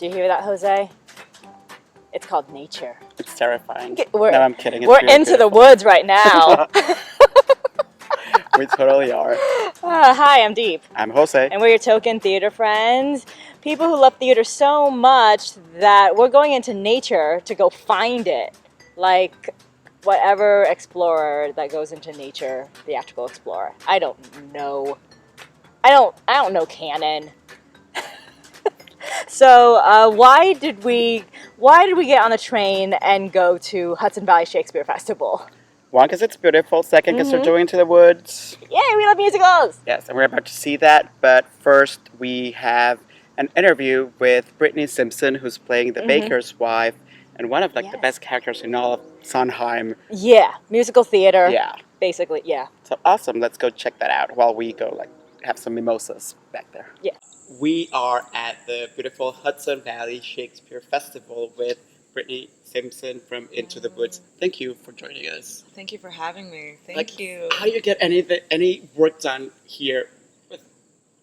you hear that, Jose? It's called nature. It's terrifying. No, I'm kidding. It's we're really into the beautiful. woods right now. We totally are. Hi, I'm Deep. I'm Jose. And we're your token theater friends. People who love theater so much that we're going into nature to go find it. Like whatever explorer that goes into nature, theatrical explorer. I don't know. I don't know canon. So why did we get on the train and go to Hudson Valley Shakespeare Festival? One, because it's beautiful. Second, because they're doing Into the Woods. Yay, we love musicals! Yes, and we're about to see that. But first, we have an interview with Britney Simpson, who's playing the baker's wife, and one of the best characters in all of Sondheim. Yeah, musical theater. Yeah. Basically, yeah. So awesome. Let's go check that out while we go have some mimosas back there. Yeah. We are at the beautiful Hudson Valley Shakespeare Festival with Britney Simpson from Into the Woods. Thank you for joining us. Thank you for having me. Thank you. How do you get any work done here with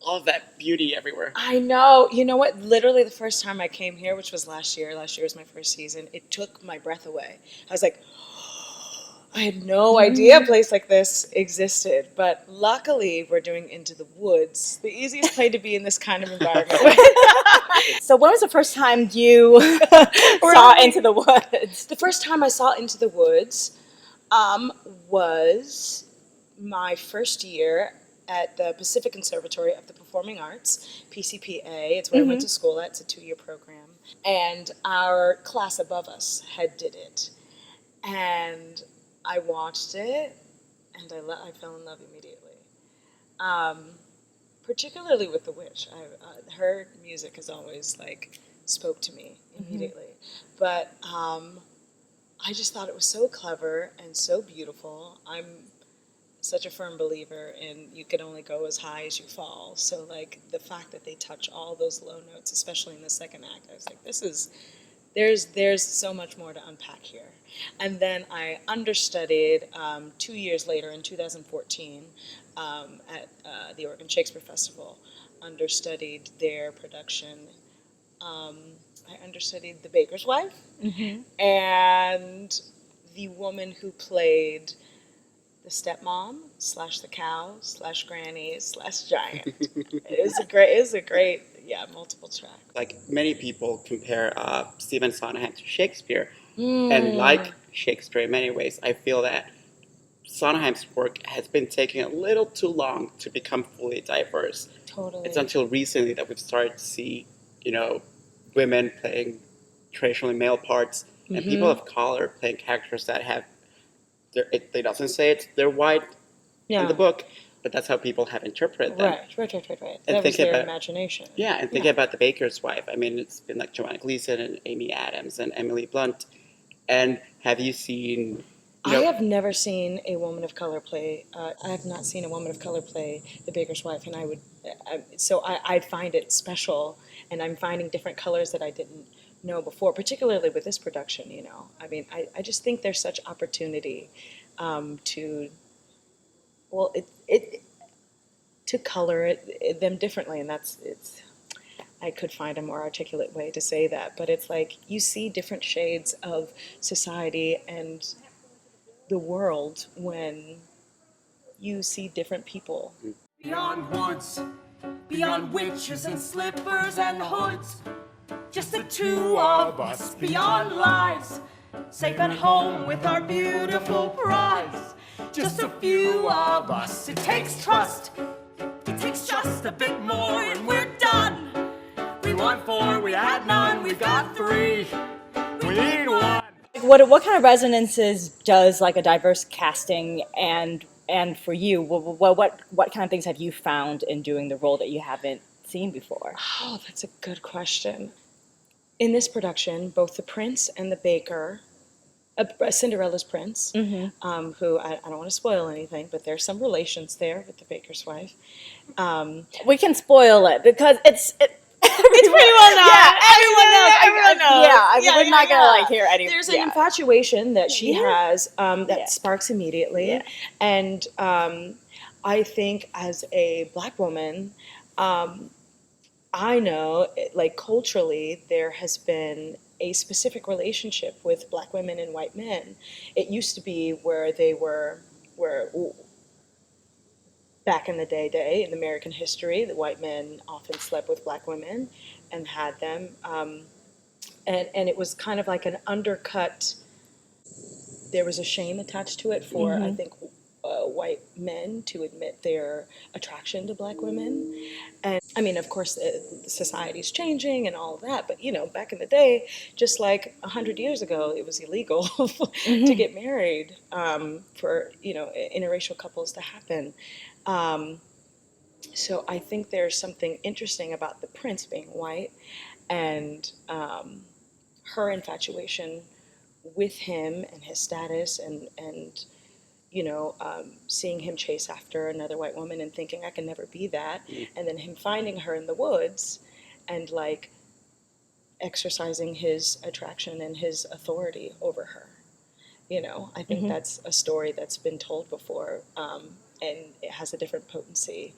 all of that beauty everywhere? I know. You know what? Literally the first time I came here, which was last year was my first season, it took my breath away. I was like, I had no idea a place like this existed. But luckily, we're doing Into the Woods, the easiest place to be in this kind of environment. So when was the first time you saw Into the Woods? The first time I saw Into the Woods was my first year at the Pacific Conservatory of the Performing Arts, PCPA. It's where I went to school at. It's a 2-year program. And our class above us did it. And I watched it, and I fell in love immediately. Particularly with The Witch. Her music has always spoke to me immediately. But I just thought it was so clever and so beautiful. I'm such a firm believer in you can only go as high as you fall. So the fact that they touch all those low notes, especially in the second act, I was like, there's so much more to unpack here. And then I understudied 2 years later in 2014 at the Oregon Shakespeare Festival. Understudied their production. I understudied The Baker's Wife and the woman who played the stepmom / the cow / granny / giant. It was a great multiple track. Many people compare Stephen Sondheim to Shakespeare, and like Shakespeare in many ways, I feel that Sondheim's work has been taking a little too long to become fully diverse. Totally. It's until recently that we've started to see, women playing traditionally male parts and people of color playing characters that have they doesn't say they're white in the book, but that's how people have interpreted them. Right. And that was their imagination. Yeah, and thinking about The Baker's Wife, I mean, it's been Joanna Gleason and Amy Adams and Emily Blunt. And have you seen... I have never seen a woman of color play... I have not seen a woman of color play The Baker's Wife, and I find it special, and I'm finding different colors that I didn't know before, particularly with this production, I mean, I just think there's such opportunity to color them differently, and I could find a more articulate way to say that, but it's you see different shades of society and the world when you see different people. Beyond woods, beyond witches and slippers and hoods, just the two of us beyond lies, safe at home with our beautiful prize. Just a few of us, it takes trust, it takes just a bit more and we're done. We want 4, we had none, we've got 3, we need 1. What kind of resonances does a diverse casting and for you, what kind of things have you found in doing the role that you haven't seen before? Oh, that's a good question. In this production, both the prince and the baker, Cinderella's prince, who I don't want to spoil anything, but there's some relations there with the baker's wife. We can spoil it because it's pretty well known. Yeah, everyone knows. Yeah, we're not gonna hear any. There's an infatuation that she has that sparks immediately, and I think as a Black woman, I know, like culturally, there has been a specific relationship with black women and white men. It used to be where where back in the day in American history, the white men often slept with black women and had them, and it was kind of like an undercut. There was a shame attached to it for, I think, white men to admit their attraction to black women. And I mean, of course, society's changing and all of that, but back in the day, just like 100 years ago, it was illegal to get married, for interracial couples to happen. So I think there's something interesting about the prince being white and her infatuation with him and his status and seeing him chase after another white woman and thinking I can never be that, and then him finding her in the woods and like exercising his attraction and his authority over her. I think that's a story that's been told before, and it has a different potency.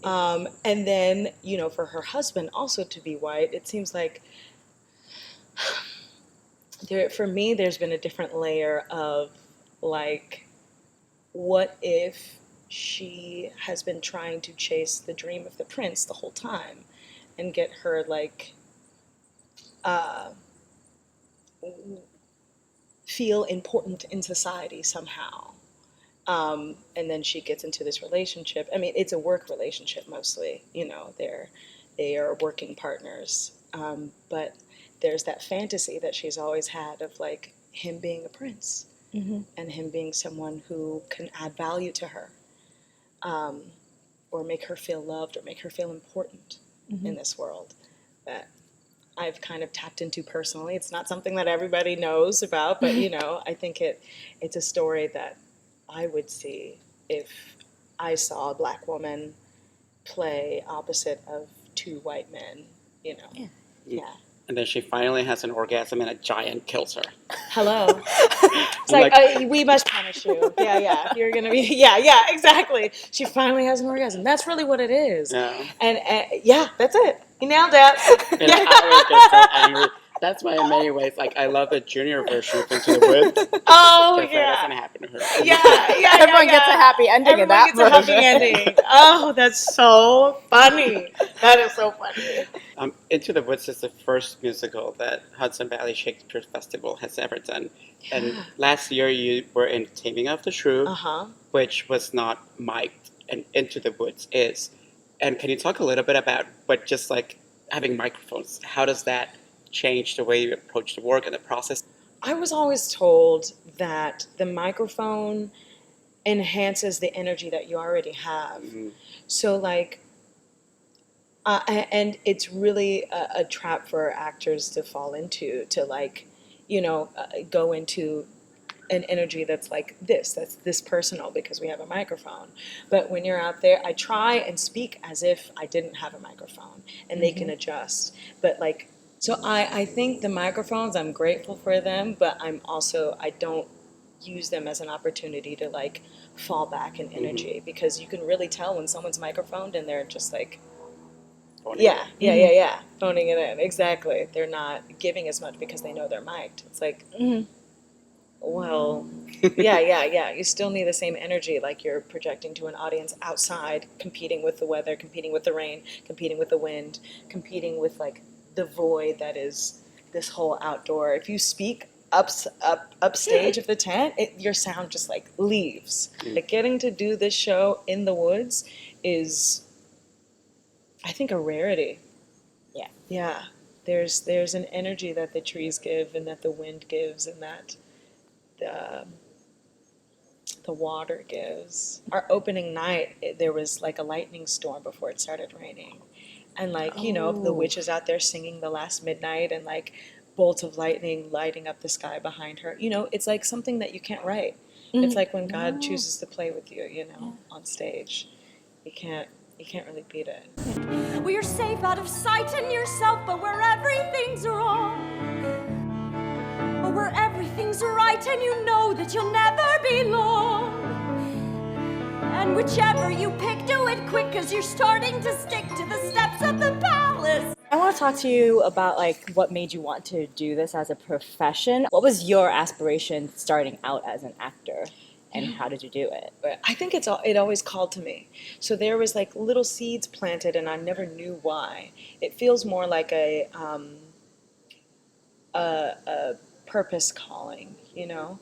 And then, for her husband also to be white, it seems like for me, there's been a different layer of like, what if she has been trying to chase the dream of the prince the whole time and get her like feel important in society somehow. And then she gets into this relationship. I mean, it's a work relationship mostly, they are working partners. But there's that fantasy that she's always had of like him being a prince, and him being someone who can add value to her, or make her feel loved or make her feel important in this world that I've kind of tapped into personally. It's not something that everybody knows about, but I think it's a story that I would see if I saw a black woman play opposite of two white men, Yeah. And then she finally has an orgasm and a giant kills her. Hello. It's like, we must punish you. Yeah. You're going to be, yeah, exactly. She finally has an orgasm. That's really what it is. Yeah. And yeah, that's it. You nailed it. And I always get so angry. That's why in many ways, like, I love the junior version of Into the Woods. Oh, Because yeah. that doesn't happen to her. Yeah. Everyone gets a happy ending in that Everyone gets a version. happy ending. Oh, that's so funny. That is so funny. Into the Woods is the first musical that Hudson Valley Shakespeare Festival has ever done. And last year you were in Taming of the Shrew, which was not mic'd, and Into the Woods is. And can you talk a little bit about what just like having microphones, how does that change the way you approach the work and the process? I was always told that the microphone enhances the energy that you already have. So like, and it's really a trap for actors to fall into, to like, go into an energy that's like that's this personal because we have a microphone. But when you're out there, I try and speak as if I didn't have a microphone, and they can adjust. But like, so I think the microphones, I'm grateful for them, but I don't use them as an opportunity to like fall back in energy, because you can really tell when someone's microphoned and they're just like, yeah, phoning it in. Exactly. They're not giving as much because they know they're mic'd. It's like, well, yeah. You still need the same energy, like you're projecting to an audience outside, competing with the weather, competing with the rain, competing with the wind, competing with like the void that is this whole outdoor. If you speak upstage of the tent, your sound just like leaves. Like getting to do this show in the woods is, I think, a rarity. Yeah. There's an energy that the trees give and that the wind gives and that the water gives. Our opening night, there was like a lightning storm before it started raining. And like, the witch is out there singing The Last Midnight and like bolts of lightning lighting up the sky behind her. It's like something that you can't write. It's like when God chooses to play with you, on stage. You can't really beat it. Well, you're safe out of sight in yourself, but where everything's wrong, but where everything's right and you know that you'll never belong. And whichever you pick, do it quick, 'cause you're starting to stick to the steps of the past. want to talk to you about like what made you want to do this as a profession. What was your aspiration starting out as an actor, and how did you do it? I think it always called to me. So there was like little seeds planted, and I never knew why. It feels more like a purpose calling, you know.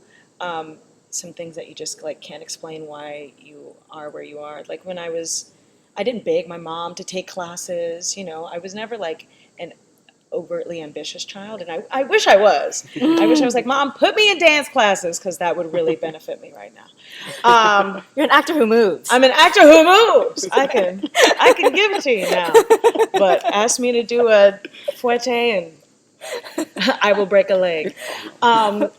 Some things that you just like can't explain why you are where you are. Like when I didn't beg my mom to take classes. You know, I was never like an overtly ambitious child, and I wish I was. I wish I was like, Mom, put me in dance classes because that would really benefit me right now. You're an actor who moves. I'm an actor who moves. I can give it to you now, but ask me to do a fouette and I will break a leg. I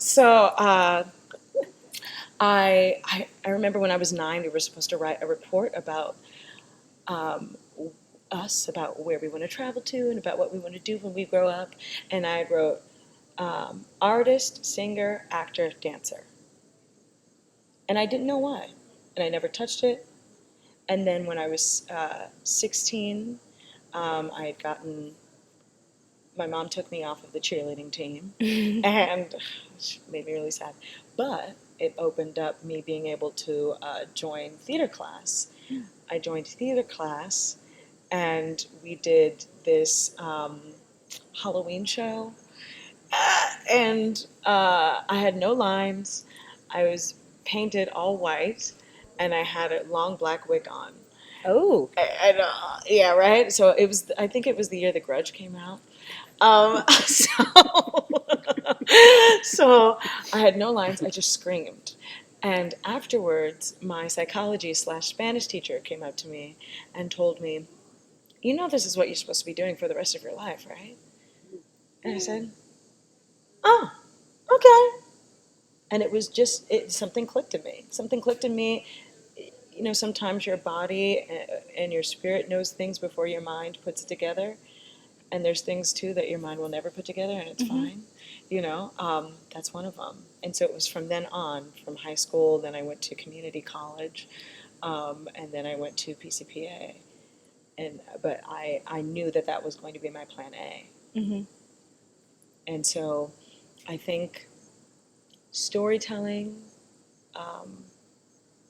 remember when I was 9, we were supposed to write a report about us, about where we want to travel to and about what we want to do when we grow up. And I wrote artist, singer, actor, dancer. And I didn't know why. And I never touched it. And then when I was 16, I had gotten, my mom took me off of the cheerleading team, and which made me really sad. But it opened up me being able to join theater class. I joined theater class, and we did this Halloween show. And I had no lines. I was painted all white, and I had a long black wig on. Oh, And, yeah, right. So it was. I think it was the year The Grudge came out. So I had no lines. I just screamed. And afterwards, my psychology/Spanish teacher came up to me and told me, "You know, this is what you're supposed to be doing for the rest of your life, right?" And I said, "Oh, okay." And it was just something clicked in me. Something clicked in me. You know, sometimes your body and your spirit knows things before your mind puts it together. And there's things too that your mind will never put together, and it's fine. You know, that's one of them. And so it was from then on, from high school. Then I went to community college, and then I went to PCPA. But I knew that was going to be my plan A. And so I think storytelling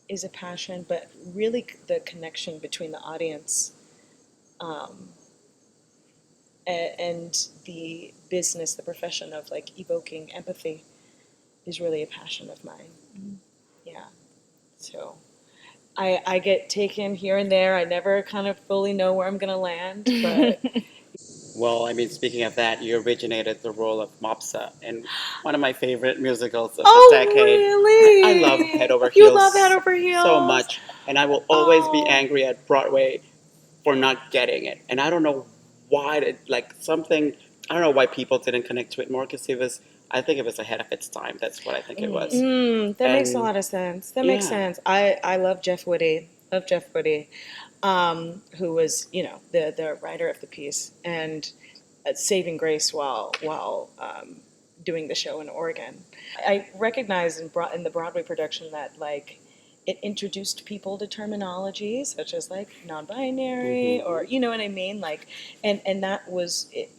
is a passion, but really the connection between the audience and the business, the profession of like evoking empathy is really a passion of mine. Yeah. So I get taken here and there. I never kind of fully know where I'm going to land, but Well, I mean, speaking of that, you originated the role of Mopsa in one of my favorite musicals of the decade. really? I love Head Over You Heels love Head Over Heels so much, and I will always be Oh. angry at Broadway for not getting it. And I don't know why, I don't know why people didn't connect to it more, because I think it was ahead of its time. That's what I think it was. That makes a And- lot of sense. That makes Yeah. sense. I love Jeff Whitty. Love Jeff Whitty, who was, you know, the writer of the piece and saving grace while doing the show in Oregon. I recognized in the Broadway production that like it introduced people to terminology such as like non-binary or you know what I mean, like, and that was it.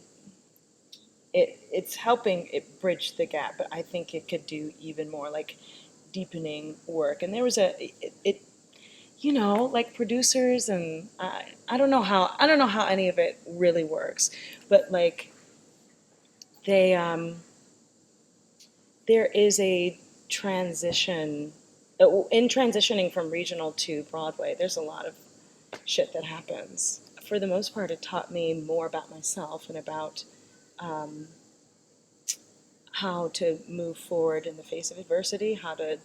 It's helping it bridge the gap, but I think it could do even more like deepening work. And there was it you know, like producers and I don't know how any of it really works, but like they there is a transition in transitioning from regional to Broadway. There's a lot of shit that happens. For the most part, it taught me more about myself and about how to move forward in the face of adversity, how to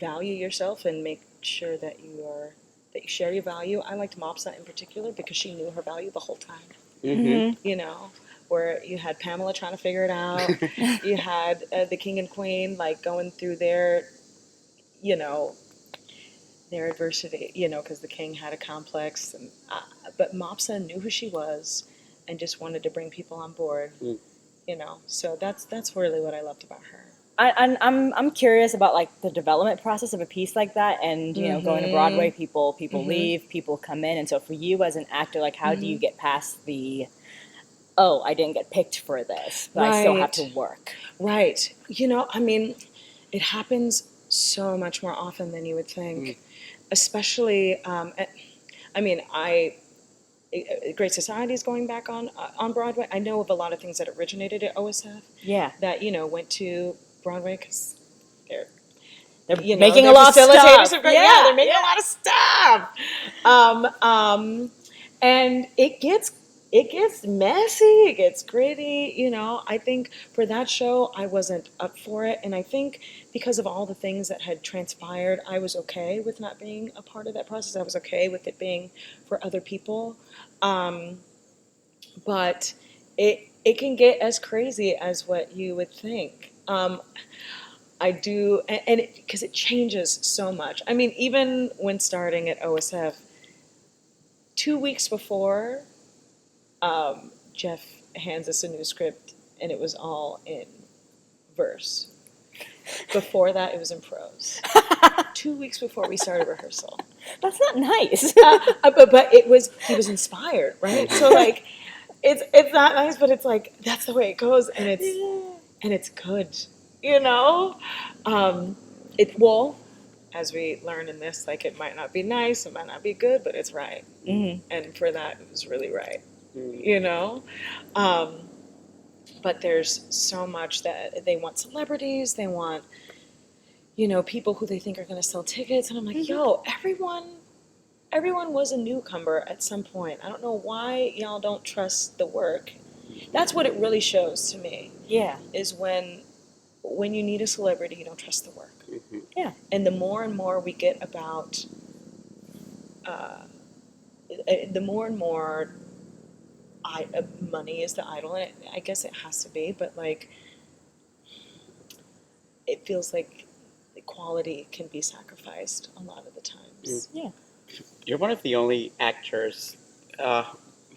value yourself and make sure that you share your value. I liked Mopsa in particular because she knew her value the whole time. You know, where you had Pamela trying to figure it out, you had the king and queen like going through their, you know, their adversity, you know, because the king had a complex, and but Mopsa knew who she was and just wanted to bring people on board. You know, so that's really what I loved about her. I'm curious about like the development process of a piece like that, and you know, going to Broadway, people leave, people come in, and so for you as an actor, like how do you get past the oh, I didn't get picked for this, but I still have to work. Right. You know, I mean, it happens so much more often than you would think, especially, I mean, Great Society is going back on Broadway. I know of a lot of things that originated at OSF. Yeah. That, you know, went to Broadway because they're making a lot of stuff. They're making a lot of stuff. And it gets messy, it gets gritty, you know. I think for that show I wasn't up for it, and I think because of all the things that had transpired, I was okay with not being a part of that process. I was okay with it being for other people. But it can get as crazy as what you would think. I do, and because it changes so much. I mean, even when starting at OSF, 2 weeks before, Jeff hands us a new script, and it was all in verse. Before that, it was in prose. 2 weeks before we started rehearsal. That's not nice. But he was inspired, right? So like, it's not nice, but it's like that's the way it goes, and it's good, you know. As we learn in this, like it might not be nice, it might not be good, but it's right, and for that, it was really right, you know. But there's so much that they want celebrities, they want, you know, people who they think are going to sell tickets, and I'm like, yo, everyone was a newcomer at some point. I don't know why y'all don't trust the work. That's what it really shows to me. Yeah. Is when you need a celebrity, you don't trust the work. Yeah. And the more and more we get about, the more and more money is the idol, and I guess it has to be, but like, it feels like the quality can be sacrificed a lot of the times. Yeah. You're one of the only actors who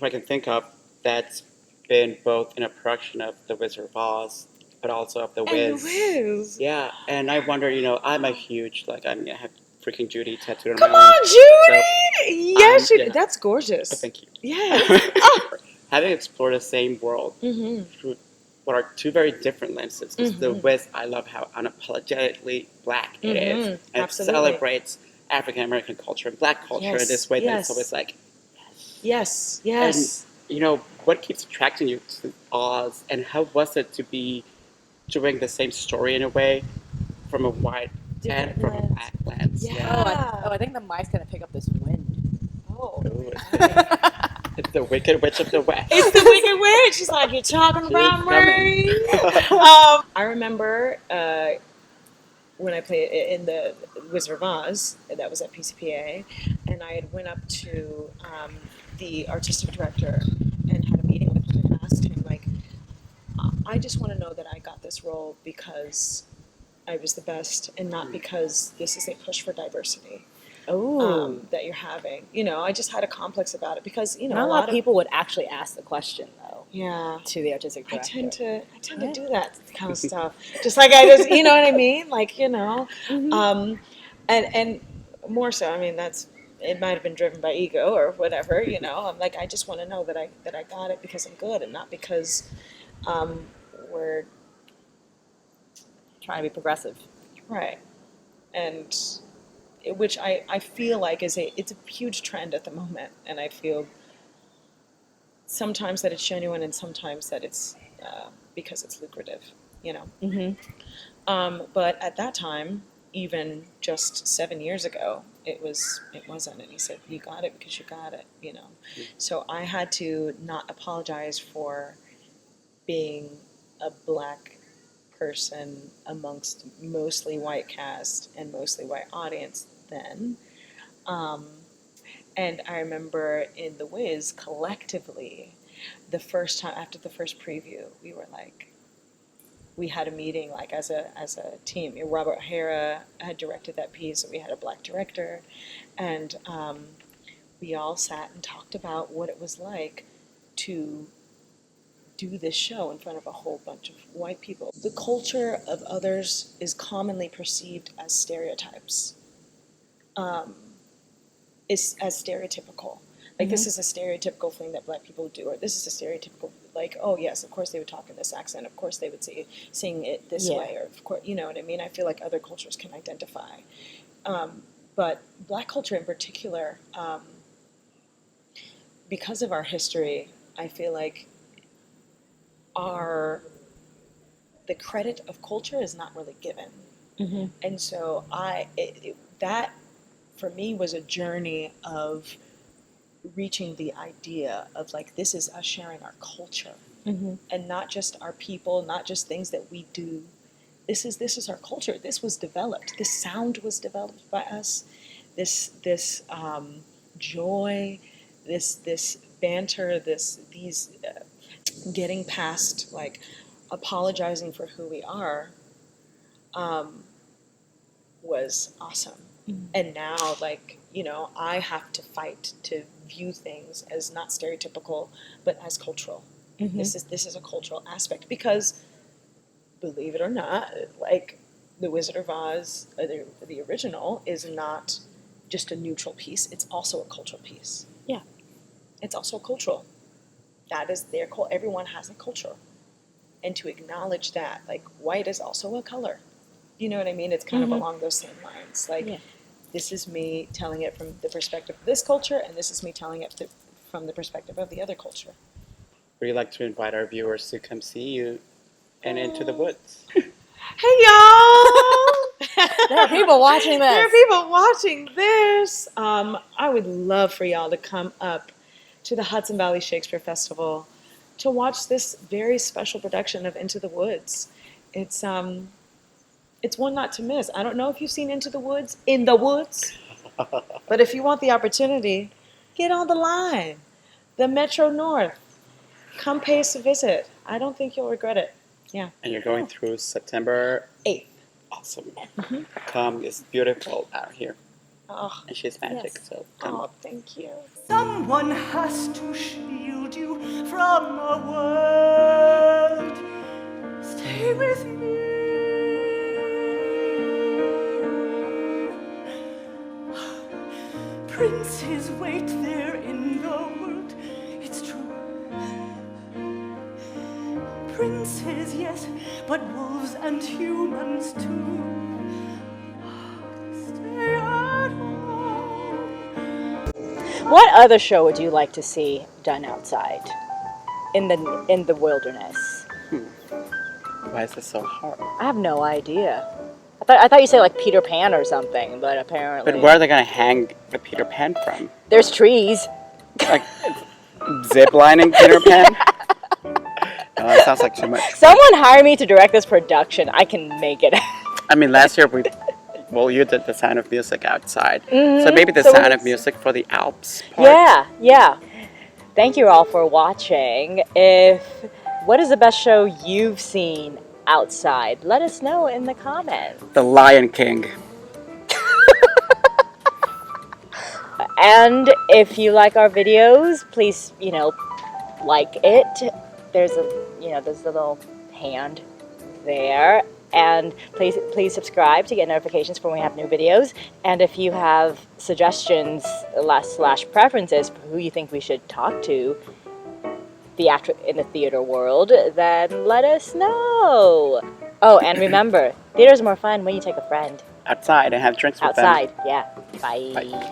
I can think of that's been both in a production of The Wizard of Oz, but also of The Wiz. And The Wiz. Yeah, and I wonder, you know, I'm a huge, like, I have freaking Judy tattooed on Come my arm. on, Judy! So, Yes, yeah. that's gorgeous. Oh, thank you. Yes. Having explored the same world through what are two very different lenses. Because The Wiz, I love how unapologetically black it is. And Absolutely. it celebrates African American culture and black culture in this way that it's always like, yes. And, you know, what keeps attracting you to Oz, and how was it to be doing the same story in a way from a white and from a black lens? Yeah. I think the mic's gonna pick up this wind. Oh. Ooh, it's the Wicked Witch of the West. It's the Wicked Witch. She's like, you're talking about me. I remember when I played in the Wizard of Oz, that was at PCPA, and I had went up to the artistic director and had a meeting with him and asked him, like, I just want to know that I got this role because I was the best and not because this is a push for diversity. That you're having. You know, I just had a complex about it because, you know, Not a lot of people would actually ask the question though. Yeah. To the artistic director. I tend to do that kind of stuff. Just like I just, you know what I mean? Like, you know, and more so, I mean, it might have been driven by ego or whatever, you know. I'm like, I just want to know that I got it because I'm good and not because we're trying to be progressive. Right. And which I feel like it's a huge trend at the moment, and I feel sometimes that it's genuine and sometimes that it's because it's lucrative, you know. But at that time, even just 7 years ago, it wasn't, and he said, you got it because you got it, you know. So I had to not apologize for being a black person amongst mostly white cast and mostly white audience then. And I remember in The Wiz, collectively, the first time, after the first preview, we had a meeting, like, as a team. Robert O'Hara had directed that piece, so we had a black director, and we all sat and talked about what it was like to do this show in front of a whole bunch of white people. The culture of others is commonly perceived as stereotypes. Is as stereotypical. Like, this is a stereotypical thing that black people do, or this is a stereotypical like, oh yes, of course they would talk in this accent. Of course they would sing it this Yeah. way, or of course, you know what I mean. I feel like other cultures can identify, but Black culture in particular, because of our history, I feel like the credit of culture is not really given, and so that for me was a journey of reaching the idea of like, this is us sharing our culture, and not just our people, not just things that we do. This is our culture. This was developed. This sound was developed by us. This joy, this banter, these getting past like apologizing for who we are, was awesome. And now, like, you know, I have to fight to view things as not stereotypical, but as cultural. This is a cultural aspect, because, believe it or not, like The Wizard of Oz, the original, is not just a neutral piece. It's also a cultural piece. Yeah. It's also cultural. That is their culture. Everyone has a culture, and to acknowledge that, like, white is also a color. You know what I mean? It's kind of along those same lines. Like, this is me telling it from the perspective of this culture, and this is me telling it from the perspective of the other culture. We'd like to invite our viewers to come see you and Into the Woods. Hey, y'all! There are people watching this. There are people watching this. I would love for y'all to come up to the Hudson Valley Shakespeare Festival to watch this very special production of Into the Woods. It's one not to miss. I don't know if you've seen Into the Woods, In the Woods, but if you want the opportunity, get on the line. The Metro North. Come pay us a visit. I don't think you'll regret it. Yeah. And you're going through September 8th. Awesome. Come, it's beautiful out here. Oh, And she's magic, so come. oh, thank you. Someone has to shield you from the world. Stay with me. Princes wait there in the world, it's true. Princes, yes, but wolves and humans too. Stay at home. What other show would you like to see done outside, in the wilderness? Why is this so hard? I have no idea. I thought you said like Peter Pan or something, but apparently. But where are they going to hang the Peter Pan from? There's trees. Like, zip lining Peter Pan? No, that sounds like too much. Someone hire me to direct this production. I can make it. I mean, last year you did the Sound of Music outside. So maybe the So Sound it's- of Music for the Alps part? Yeah. Thank you all for watching. What is the best show you've seen outside? Let us know in the comments. The Lion King. And if you like our videos, please, like it. There's a little hand there. And please subscribe to get notifications for when we have new videos. And if you have suggestions / preferences for who you think we should talk to in the theater world, then let us know. Oh, and remember, theater's more fun when you take a friend. Outside and have drinks with them. Outside, yeah. Bye. Bye.